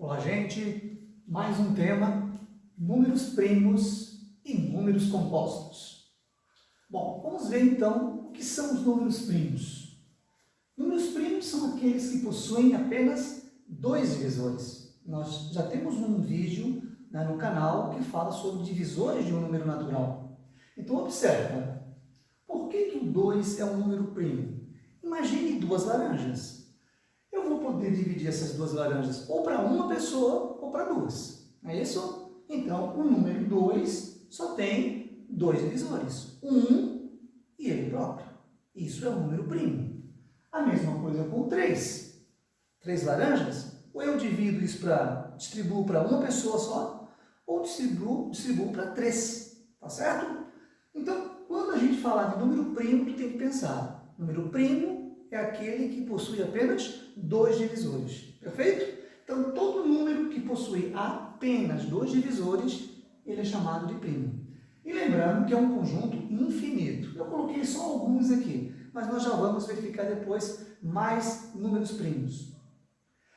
Olá, gente! Mais um tema, números primos e números compostos. Bom, vamos ver então o que são os números primos. Números primos são aqueles que possuem apenas dois divisores. Nós já temos um vídeo no canal que fala sobre divisores de um número natural. Então, observa, por que o 2 é um número primo? Imagine duas laranjas. Eu vou poder dividir essas duas laranjas ou para uma pessoa ou para duas. Não é isso? Então, o número 2 só tem dois divisores. Um e ele próprio. Isso é um número primo. A mesma coisa com 3. 3 laranjas, ou eu divido isso distribuo para uma pessoa só, ou distribuo para 3. Tá certo? Então, quando a gente falar de número primo, tu tem que pensar. Número primo é aquele que possui apenas dois divisores. Perfeito? Então, todo número que possui apenas dois divisores, ele é chamado de primo. E lembrando que é um conjunto infinito. Eu coloquei só alguns aqui, mas nós já vamos verificar depois mais números primos.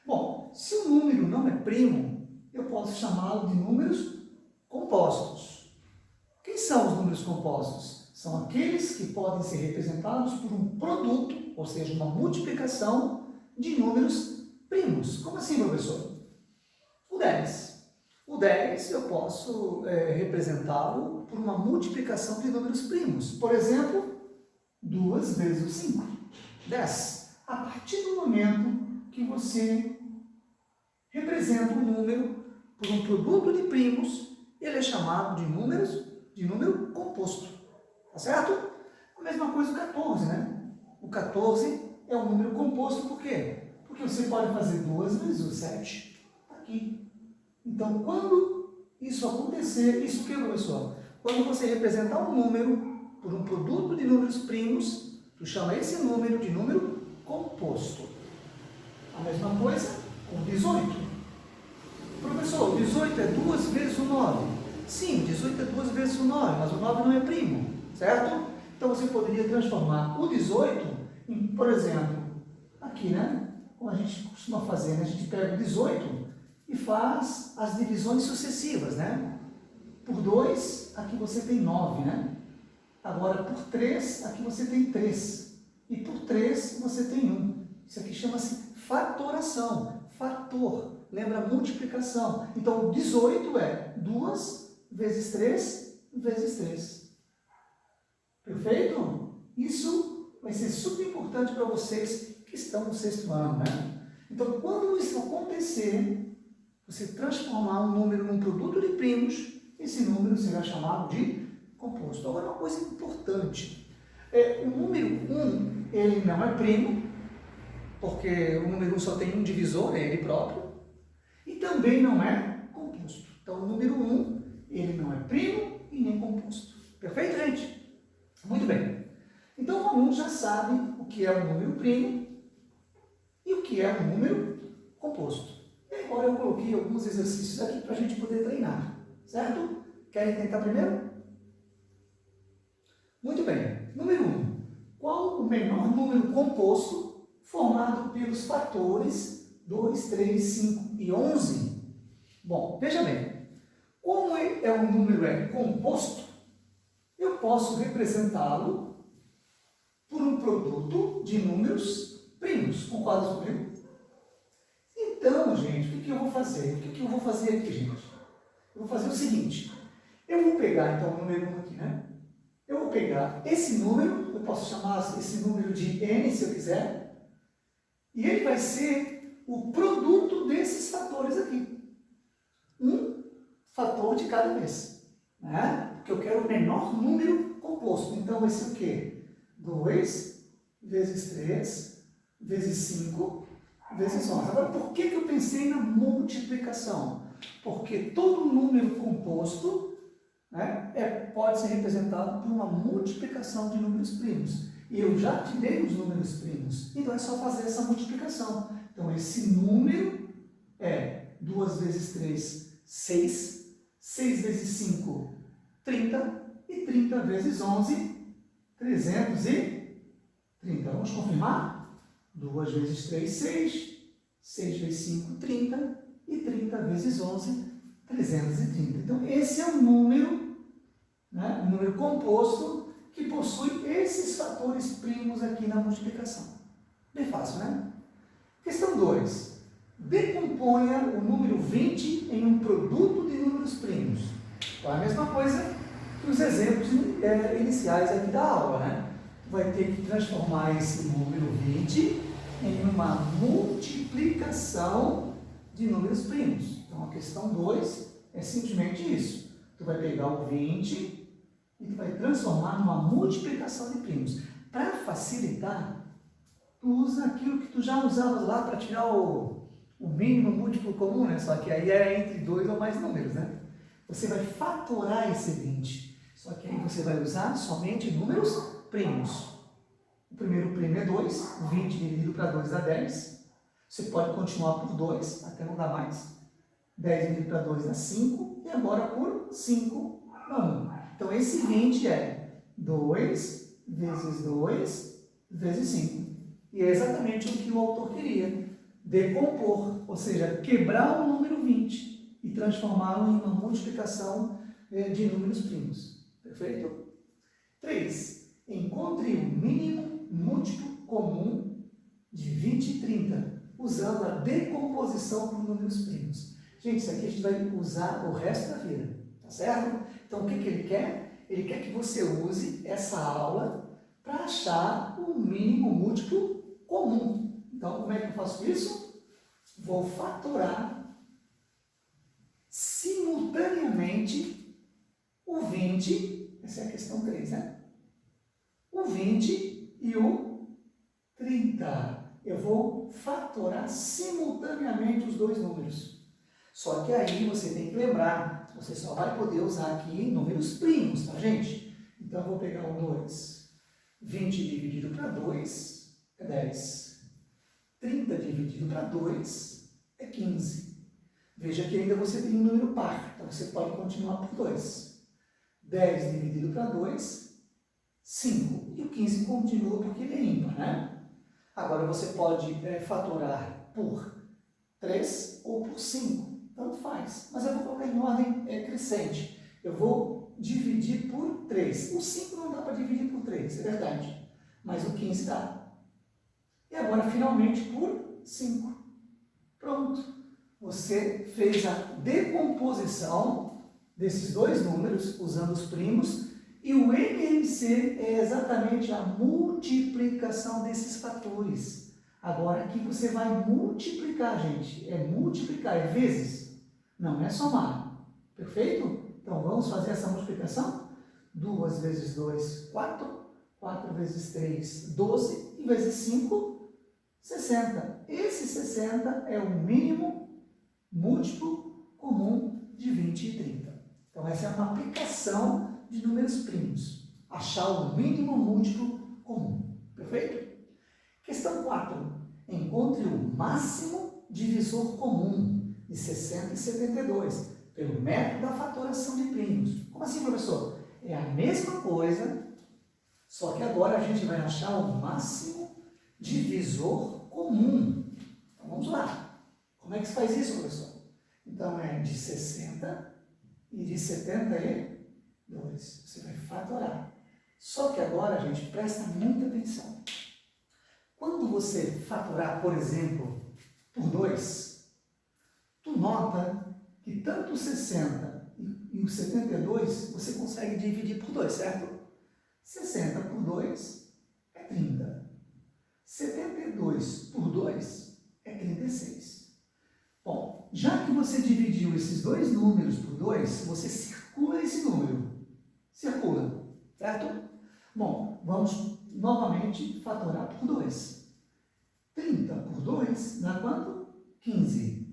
Bom, se o número não é primo, eu posso chamá-lo de números compostos. Quem são os números compostos? São aqueles que podem ser representados por um produto, ou seja, uma multiplicação de números primos. Como assim, professor? O 10. O 10 eu posso representá-lo por uma multiplicação de números primos. Por exemplo, 2 vezes o 5. 10. A partir do momento que você representa um número por um produto de primos, ele é chamado de número composto. Tá certo? A mesma coisa o 14, né? O 14 é um número composto, por quê? Porque você pode fazer 2 vezes o 7 aqui. Então, quando isso acontecer, isso o que, professor? Quando você representar um número por um produto de números primos, tu chama esse número de número composto. A mesma coisa com 18. Professor, 18 é 2 vezes o 9. Sim, 18 é 2 vezes o 9, mas o 9 não é primo, certo? Então, você poderia transformar o 18 em, por exemplo, aqui, né? Como a gente costuma fazer, né? A gente pega o 18 e faz as divisões sucessivas, né? Por 2, aqui você tem 9, né? Agora, por 3, aqui você tem 3. E por 3, você tem 1. Isso aqui chama-se fatoração. Fator. Lembra multiplicação. Então, 18 é 2 vezes 3 vezes 3. Perfeito? Isso vai ser super importante para vocês que estão no 6º ano, né? Então, quando isso acontecer, você transformar um número num produto de primos, esse número será chamado de composto. Agora, uma coisa importante. O número 1, ele não é primo, porque o número 1 só tem um divisor, é ele próprio, e também não é composto. Então, o número 1, ele não é primo e nem composto. Perfeito, gente? Muito bem. Então, o aluno já sabe o que é um número primo e o que é um número composto. E agora eu coloquei alguns exercícios aqui para a gente poder treinar, certo? Querem tentar primeiro? Muito bem. Número 1. Qual o menor número composto formado pelos fatores 2, 3, 5 e 11? Bom, veja bem. Como um número composto, eu posso representá-lo por um produto de números primos. Concorda comigo? Então, gente, o que eu vou fazer? O que eu vou fazer aqui, gente? Eu vou fazer o seguinte. Eu vou pegar, então, o número 1 aqui, né? Eu vou pegar esse número, eu posso chamar esse número de n, se eu quiser, e ele vai ser o produto desses fatores aqui. Um fator de cada vez, né? Porque eu quero o menor número composto. Então, vai ser o quê? 2 vezes 3 vezes 5 vezes 11. Agora, por que eu pensei na multiplicação? Porque todo número composto, né, pode ser representado por uma multiplicação de números primos. E eu já te dei os números primos. Então, é só fazer essa multiplicação. Então, esse número é 2 vezes 3, 6. 6 vezes 5, 30. E 30 vezes 11, 330. Vamos confirmar? 2 vezes 3, 6. 6 vezes 5, 30. e 30 vezes 11, 330. Então, esse é um número, né, um número composto que possui esses fatores primos aqui na multiplicação. Bem fácil, né? Questão 2. Decomponha o número 20 em um produto de números primos. Então, é a mesma coisa que os exemplos iniciais aqui da aula, né? Vai ter que transformar esse número 20 em uma multiplicação de números primos. Então, a questão 2 é simplesmente isso. Tu vai pegar o 20 e tu vai transformar numa multiplicação de primos. Para facilitar, tu usa aquilo que tu já usavas lá para tirar o mínimo múltiplo comum, né? Só que aí é entre 2 ou mais números, né? Você vai fatorar esse 20. Só que aí você vai usar somente números primos. O primeiro primo é 2, 20 dividido para 2 dá 10. Você pode continuar por 2, até não dá mais. 10 dividido para 2 dá 5, e agora por 5 dá 1. Então, esse 20 é 2 vezes 2 vezes 5. E é exatamente o que o autor queria. Decompor, ou seja, quebrar o número 20 e transformá-lo em uma multiplicação de números primos. Perfeito? 3. Encontre o mínimo múltiplo comum de 20 e 30, usando a decomposição por números primos. Gente, isso aqui a gente vai usar o resto da vida, tá certo? Então, o que ele quer? Ele quer que você use essa aula para achar o mínimo múltiplo comum. Então, como é que eu faço isso? Vou fatorar simultaneamente o 20, essa é a questão 3, né? O 20 e o 30. Eu vou fatorar simultaneamente os dois números. Só que aí você tem que lembrar, você só vai poder usar aqui números primos, tá, gente? Então, eu vou pegar o 2. 20 dividido para 2 é 10. 30 dividido para 2 é 15. Veja que ainda você tem um número par, então você pode continuar por 2. 10 dividido para 2, 5. E o 15 continua porque ele é ímpar, né? Agora você pode fatorar por 3 ou por 5. Tanto faz. Mas eu vou colocar em ordem crescente. Eu vou dividir por 3. O 5 não dá para dividir por 3, é verdade. Mas o 15 dá. E agora, finalmente, por 5. Pronto. Você fez a decomposição desses dois números, usando os primos, e o MMC é exatamente a multiplicação desses fatores. Agora, aqui você vai multiplicar, gente. É multiplicar, é vezes. Não é somar. Perfeito? Então, vamos fazer essa multiplicação? 2 vezes 2, 4. 4 vezes 3, 12. E vezes 5, 60. Esse 60 é o mínimo múltiplo comum de 20 e 30. Então, essa é uma aplicação de números primos. Achar o mínimo múltiplo comum. Perfeito? Questão 4. Encontre o máximo divisor comum de 60 e 72, pelo método da fatoração de primos. Como assim, professor? É a mesma coisa, só que agora a gente vai achar o máximo divisor comum. Então, vamos lá. Como é que se faz isso, professor? Então, é de 60 e de 72. Você vai fatorar. Só que agora, gente, presta muita atenção. Quando você fatorar, por exemplo, por 2, tu nota que tanto o 60 e o 72 você consegue dividir por 2, certo? 60 por 2 é 30. 72 por 2 é 36. Bom, já que você dividiu esses dois números por 2, você circula esse número. Circula, certo? Bom, vamos novamente fatorar por 2. 30 por 2 dá quanto? 15.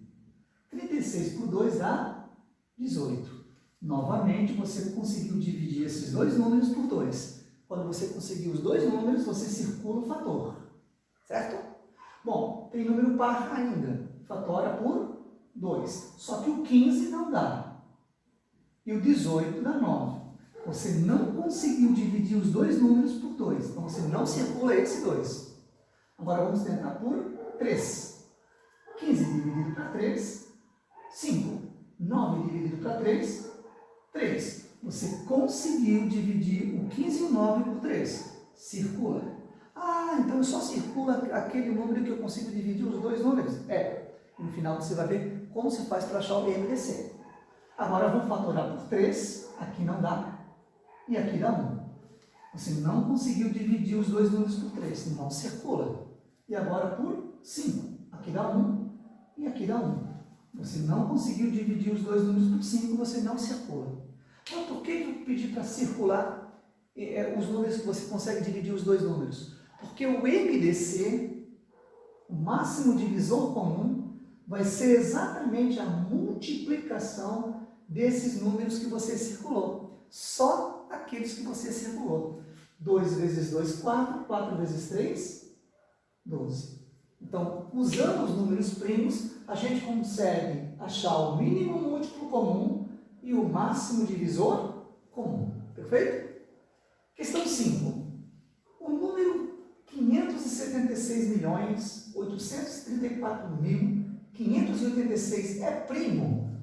36 por 2 dá 18. Novamente, você conseguiu dividir esses dois números por 2. Quando você conseguir os dois números, você circula o fator. Certo? Bom, tem número par ainda. Fatora por 2. Só que o 15 não dá. E o 18 dá 9. Você não conseguiu dividir os dois números por 2. Então, você não circula esse 2. Agora, vamos tentar por 3. 15 dividido para 3 5. 9 dividido para 3, 3. Você conseguiu dividir o 15 e o 9 por 3. Circula. Ah, então eu só circula aquele número que eu consigo dividir os dois números. No final você vai ver como se faz para achar o MDC. Agora vamos fatorar por 3. Aqui não dá. E aqui dá 1. Você não conseguiu dividir os dois números por 3. Não circula. E agora por 5. Aqui dá 1 e aqui dá 1. Você não conseguiu dividir os dois números por 5, você não circula. Mas por que eu pedi para circular os números que você consegue dividir os dois números? Porque o MDC, o máximo divisor comum, vai ser exatamente a multiplicação desses números que você circulou. Só aqueles que você circulou. 2 vezes 2, 4. 4 vezes 3, 12. Então, usando os números primos, a gente consegue achar o mínimo múltiplo comum e o máximo divisor comum. Perfeito? Questão 5. O número 576.834.586 é primo?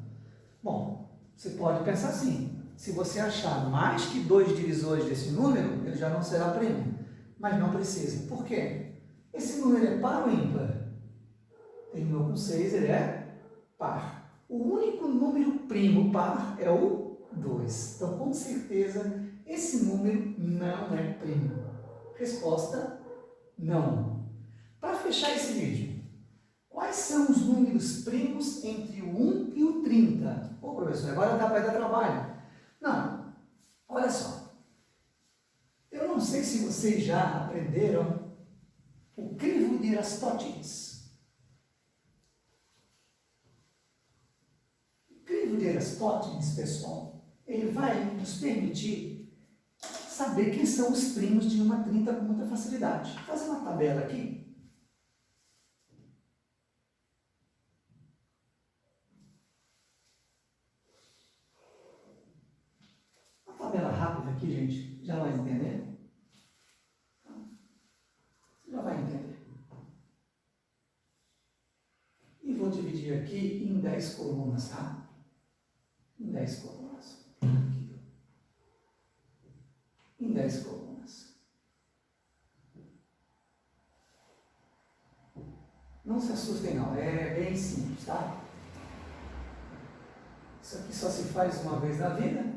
Bom, você pode pensar assim. Se você achar mais que 2 divisores desse número, ele já não será primo. Mas não precisa. Por quê? Esse número é par ou ímpar? Terminou com 6, ele é par. O único número primo par é o 2. Então, com certeza, esse número não é primo. Resposta, não. Para fechar esse vídeo, quais são os números primos entre o 1 e o 30? Ô, professor, agora dá para dar trabalho. Não. Olha só. Eu não sei se vocês já aprenderam o crivo de Aristóteles. O crivo de Aristóteles, pessoal, ele vai nos permitir saber quem são os primos de uma 30 com muita facilidade. Vou fazer uma tabela aqui. Uma tabela rápida aqui, gente, já vai entender? Você já vai entender. E vou dividir aqui em 10 colunas, tá? Em 10 colunas. Aqui. Em 10 colunas. Não se assustem não, é bem simples, tá? Isso aqui só se faz uma vez na vida,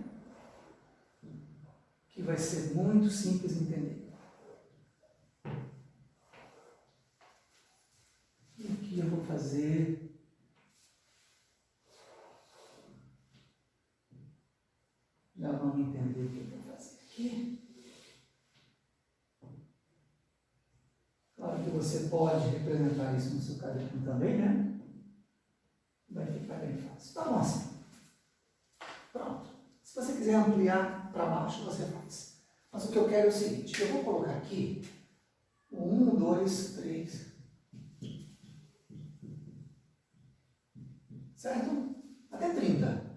que vai ser muito simples de entender. E aqui eu vou fazer... Já vamos entender o que eu vou fazer aqui. Claro que você pode representar isso no seu caderno também, né? Vai ficar bem fácil. Tá bom assim. Pronto. Se você quiser ampliar para baixo, você faz. Mas o que eu quero é o seguinte, eu vou colocar aqui o 1, 2, 3. Certo? Até 30.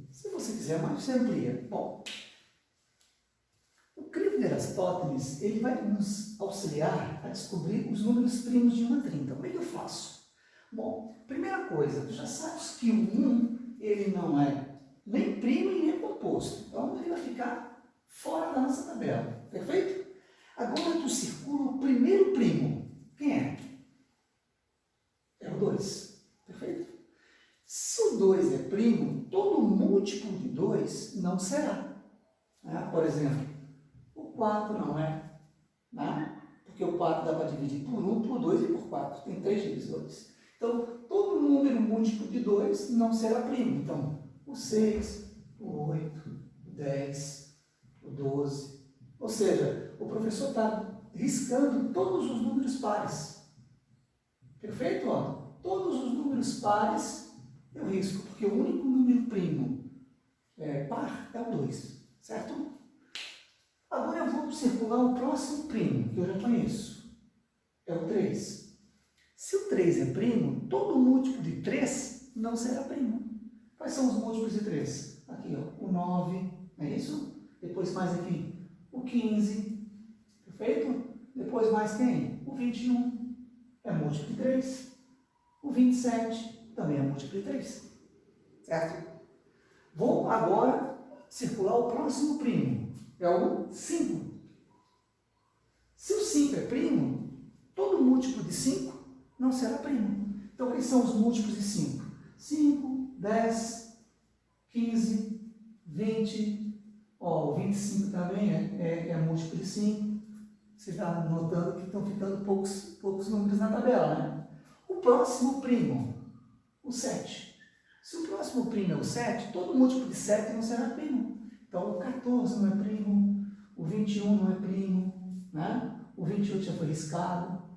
Se você quiser mais, você amplia. Bom, o crivo de Aristóteles, ele vai nos auxiliar a descobrir os números primos de uma 30. Como é que eu faço? Bom, primeira coisa, tu já sabes que o 1, ele não é nem primo e nem composto. Então, ele vai ficar fora da nossa tabela. Perfeito? Agora, tu circula o primeiro primo. Quem é? É o 2. Perfeito? Se o 2 é primo, todo múltiplo de 2 não será. Por exemplo, o 4 não é. Porque o 4 dá para dividir por 1, por 2 e por 4. Tem 3 divisores. Então, todo número múltiplo de 2 não será primo. Então, o 6, o 8, o 10, o 12. Ou seja, o professor está riscando todos os números pares. Perfeito? Ó? Todos os números pares eu risco, porque o único número primo par é o 2. Certo? Agora eu vou circular o próximo primo, que eu já conheço. É o 3. Se o 3 é primo, todo múltiplo de 3 não será primo. Quais são os múltiplos de 3? Aqui, ó, o 9, é isso? Depois mais aqui, o 15, perfeito? Depois mais quem? O 21, é múltiplo de 3. O 27 também é múltiplo de 3, certo? Vou agora circular o próximo primo, é o 5. Se o 5 é primo, todo múltiplo de 5 não será primo. Então, quais são os múltiplos de 5? 5, 10, 15, 20, ó, o 25 também é múltiplo de 5. Você está notando que estão ficando poucos números na tabela, né? O próximo primo, o 7. Se o próximo primo é o 7, todo múltiplo de 7 não será primo. Então, o 14 não é primo, o 21 não é primo, né? O 28 já foi riscado.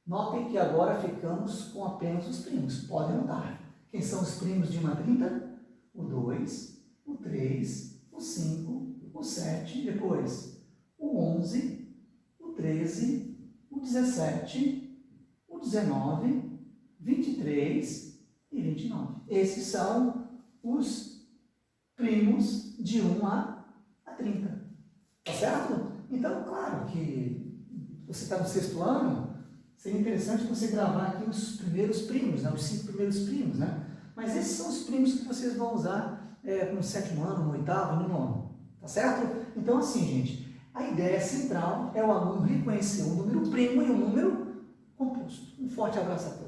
Notem que agora ficamos com apenas os primos. Podem notar. Quem são os primos de 1 a 30? O 2, o 3, o 5, o 7, depois o 11, o 13, o 17, o 19, 23 e 29. Esses são os primos de 1 a 30. Tá certo? Então, claro que você está no 6º ano, seria interessante você gravar aqui os primeiros primos, né? Os 5 primeiros primos, né? Mas esses são os primos que vocês vão usar no 7º ano, no 8º, no 9º. Tá certo? Então, assim, gente, a ideia central é o aluno reconhecer um número primo e um número composto. Um forte abraço a todos.